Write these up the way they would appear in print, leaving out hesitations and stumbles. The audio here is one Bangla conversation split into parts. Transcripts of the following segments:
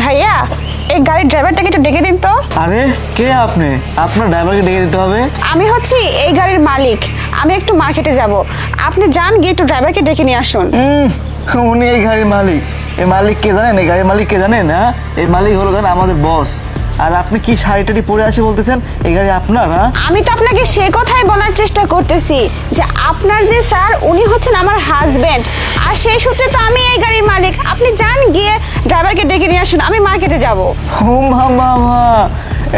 ভাইয়া এই গাড়ির ড্রাইভারটাকে একটু ডেকে দিন তো। আরে কে আপনি? আপনার ড্রাইভারকে ডেকে দিতে হবে। আমি হচ্ছি এই গাড়ির মালিক, আমি একটু মার্কেটে যাব, আপনি যান গিয়ে একটু ড্রাইভারকে ডেকে নিয়ে আসুন। উনি এই গাড়ির মালিক। এই মালিক কে জানেন? এই গাড়ির মালিক কে জানেন? হ্যাঁ, এই মালিক হলো কেন আমাদের বস। আর আপনি কি শাড়িটাটি পরে আসে বলতেছেন এই গাড়ি আপনার? হ্যাঁ, আমি তো আপনাকে সে কথাই বলার চেষ্টা করতেছি যে আপনার যে স্যার উনি হচ্ছেন আমার হাজবেন্ড, আর সেই সূত্রে তো আমি এই গাড়ির মালিক। আপনি যান গিয়ে ড্রাইভারকে ডেকে নিয়ে আসুন, আমি মার্কেটে যাব। মামা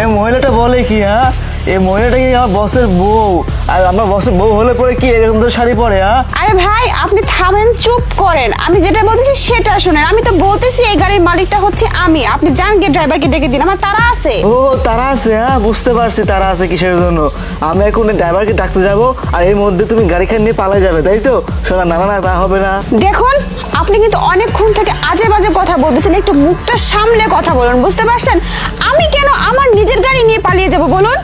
এই মহিলাটা বলে কি? হ্যাঁ, এই মহিলাটা কি আমার বসের বউ? আর আমার বসের বউ হলে পরে কি এরকম তো শাড়ি পরে? হ্যাঁ, আরে ভাই আপনি থামেন, চুপ করেন, আমি যেটা বলতেছি সেটা শুনেন। আমি তো বলতেছি এই গাড়ির মালিকটা হচ্ছে আমি, আপনি যান গিয়ে ড্রাইভারকে ডেকে দিন, আমার তারা আছে। ও তারা আছে? হ্যাঁ, বুঝতে পারছি তারা আছে কিসের জন্য। আমি এখন ড্রাইভারকে ডাকতে যাব, আর এর মধ্যে তুমি গাড়ি খান নিয়ে পালা যাবে, তাই তো? শোনা, না না না, তা হবে না। দেখুন আপনি কিন্তু অনেকক্ষণ থেকে আজে বাজে কথা বলতেছেন, একটু মুখটা সামলে কথা বলুন, বুঝতে পারছেন? আমি কেন আমার নিজের গাড়ি নিয়ে পালিয়ে যাব বলুন?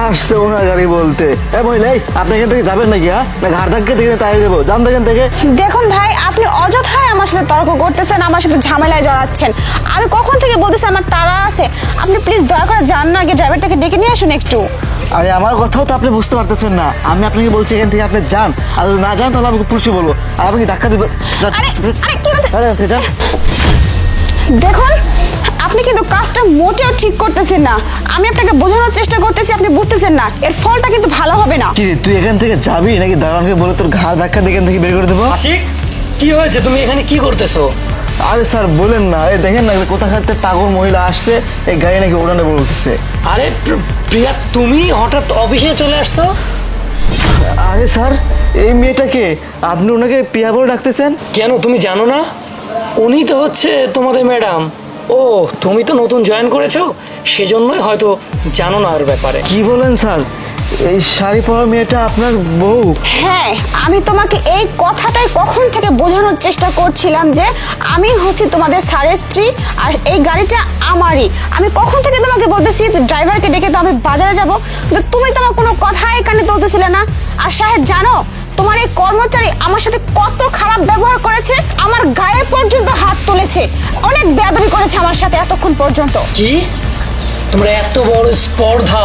আসছে ওনার গাড়ি বলতে। মহিলা, আপনি এখান থেকে যাবেন নাকি? হ্যাঁ, না ঘাট ধাক্কা থেকে তাই দেবো, যান এখান থেকে। দেখুন ভাই, আপনি অযথাই আমার সাথে তর্ক করতেছেন, আমার সাথে ঝামেলায় জড়াচ্ছেন। আমি কখন থেকে বলতেছি আমার তাড়া আছে, আপনি প্লিজ দয়া করে যান না, আগে ড্রাইভারটাকে ডেকে নিয়ে আসুন একটু। আরে আমার কথাও তো আপনি বুঝতে পারতেছেন না। আমি আপনাকে বলছি এখান থেকে আপনি যান, আর যদি না যান তাহলে আমাকে পুলিশে বলবো, আর আপনি ধাক্কা দিবেন। আরে আরে কি বলতে- আরে যান। দেখুন আপনি কিন্তু কাজটা মোটেও ঠিক করতেছেন না। আমি আপনাকে বোঝানোর চেষ্টা করতেছি, আপনি বুঝতেছেন না, এর ফলটা কিন্তু ভালো হবে না। কি রে, তুই এখান থেকে যাবি নাকি দারোয়ানকে বলে তোর ঘাড় ধাক্কা দিয়ে এখান থেকে বের করে দেবো? আশিক, কি হয়েছে? তুমি এখানে কি করতেছো? আরে স্যার বলেন না, এই দেখেন না কোথা খাতে পাগল মহিলা আসছে, এই গাড়ি নাকি ওড়ানে বলতেছে। আরে প্রিয়া, তুমি হঠাৎ অফিসে চলে আসছো? আরে স্যার, এই মেয়েটাকে আপনি ওনাকে প্রিয়া বলে ডাকতেছেন? কেন, তুমি জানো না? উনি তো হচ্ছে তোমাদের ম্যাডাম। ও, তুমি তো নতুন জয়েন করেছো, সেজন্যই হয়তো জানো না ওর ব্যাপারে। কি বলেন স্যার? এই শাড়ি পরা মেয়েটা আপনার বউ? হ্যাঁ, আমি তোমাকে এই কথাটাই কখন থেকে বোঝানোর চেষ্টা করছিলাম যে আমি হচ্ছে তোমাদের স্যারের স্ত্রী, আর এই গাড়িটা আমারই। আমি কখন থেকে তোমাকে বলতেছি ড্রাইভারকে ডেকে তো আমি বাজারে যাব, কিন্তু তুমি তোমার কোনো কথাই কানে তুলতেছিলে না। আর সাহেব জানো, তোমার এই কর্মচারী আমার সাথে কত খারাপ ব্যবহার করেছে, আমার গায়ে পর্যন্ত হাত তুলেছে, অনেক বেয়াদবি করেছে আমার সাথে এতক্ষণ পর্যন্ত। কি, তোমরা এত বড় স্পর্ধা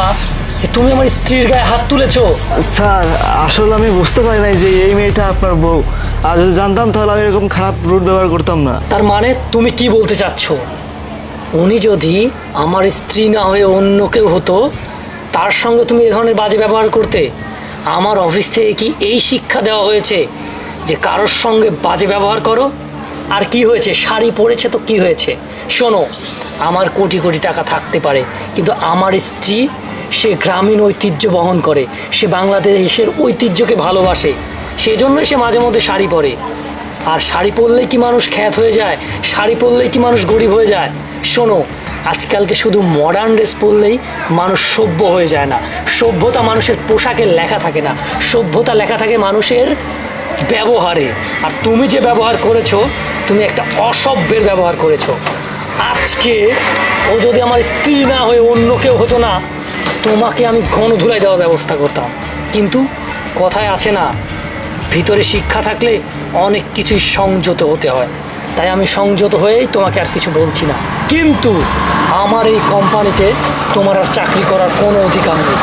যে তুমি আমার স্ত্রীর গায়ে হাত তুলেছো? স্যার আসলে আমি বুঝতে পারি নাই যে এই মেয়েটা আপনার বউ, আর যদি জানতাম তাহলে আমি এরকম খারাপ রুট ব্যবহার করতাম না। তার মানে তুমি কি বলতে চাচ্ছ, উনি যদি আমার স্ত্রী না হয়ে অন্য কেউ হতো, তার সঙ্গে তুমি এ ধরনের বাজে ব্যবহার করতে? আমার অফিস থেকে কি এই শিক্ষা দেওয়া হয়েছে যে কারোর সঙ্গে বাজে ব্যবহার করো? আর কি হয়েছে, শাড়ি পরেছে তো কি হয়েছে? শোনো, আমার কোটি কোটি টাকা থাকতে পারে, কিন্তু আমার স্ত্রী, সে গ্রামীণ ঐতিহ্য বহন করে, সে বাংলাদেশের ঐতিহ্যকে ভালোবাসে, সেই জন্যই সে মাঝে মধ্যে শাড়ি পরে। আর শাড়ি পরলেই কি মানুষ খ্যাত হয়ে যায়? শাড়ি পরলেই কি মানুষ গরিব হয়ে যায়? শোনো, আজকালকে শুধু মডার্ন ড্রেস পরলেই মানুষ সভ্য হয়ে যায় না। সভ্যতা মানুষের পোশাকে লেখা থাকে না, সভ্যতা লেখা থাকে মানুষের ব্যবহারে। আর তুমি যে ব্যবহার করেছো, তুমি একটা অসভ্যের ব্যবহার করেছো। আজকে ও যদি আমার স্ত্রী না হয়ে অন্য কেউ হতো না, তোমাকে আমি গণধুলাই দেওয়ার ব্যবস্থা করতাম। কিন্তু কথায় আছে না, ভিতরে শিক্ষা থাকলে অনেক কিছুই সংযত হতে হয়। তাই আমি সংযত হয়েই তোমাকে আর কিছু বলছি না। কিন্তু আমার এই কোম্পানিতে তোমার আর চাকরি করার কোনো অধিকার নেই।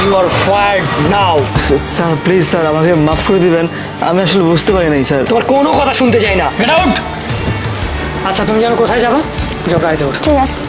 You are fired now. Sir please sir, আমাকে মাফ করে দিবেন, আমি আসলে বুঝতে পারি নাই স্যার। তোমার কোনো কথা শুনতে চাই না, গেট আউট। আচ্ছা, তুমি যেন কোথায় যাবা? যাও গাড়িতে ওঠো। ঠিক আছে।